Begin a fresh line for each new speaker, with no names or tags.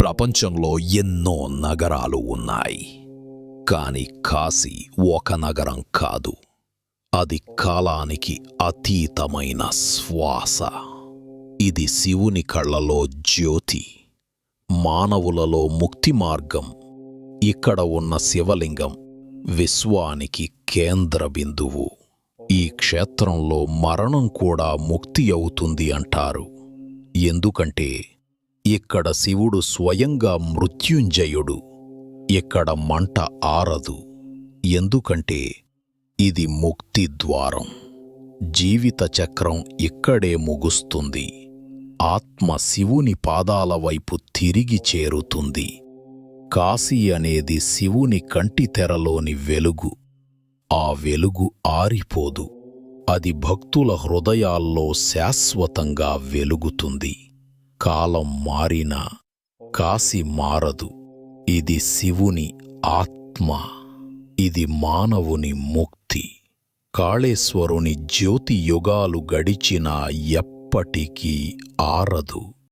ప్రపంచంలో ఎన్నో నగరాలు ఉన్నాయి, కాని కాశీ ఒక నగరం కాదు. అది కాలానికి అతీతమైన శ్వాస. ఇది శివుని కళ్ళలో జ్యోతి, మానవులలో ముక్తి మార్గం. ఇక్కడ ఉన్న శివలింగం విశ్వానికి కేంద్ర బిందువు. ఈ క్షేత్రంలో మరణం కూడా ముక్తి అవుతుంది అంటారు. ఎందుకంటే ఇక్కడ శివుడు స్వయంగా మృత్యుంజయుడు. ఇక్కడ మంట ఆరదు, ఎందుకంటే ఇది ముక్తి ద్వారం. జీవిత చక్రం ఇక్కడే ముగుస్తుంది. ఆత్మ శివుని పాదాల వైపు తిరిగి చేరుతుంది. కాశీ అనేది శివుని కంటితెరలోని వెలుగు. ఆ వెలుగు ఆరిపోదు. అది భక్తుల హృదయాల్లో శాశ్వతంగా వెలుగుతుంది. కాలం మారినా కాశీ మారదు. ఇది శివుని ఆత్మ. ఇది మానవుని ముక్తి. కాళేశ్వరుని జ్యోతి యుగాలు గడిచినా ఎప్పటికీ ఆరదు.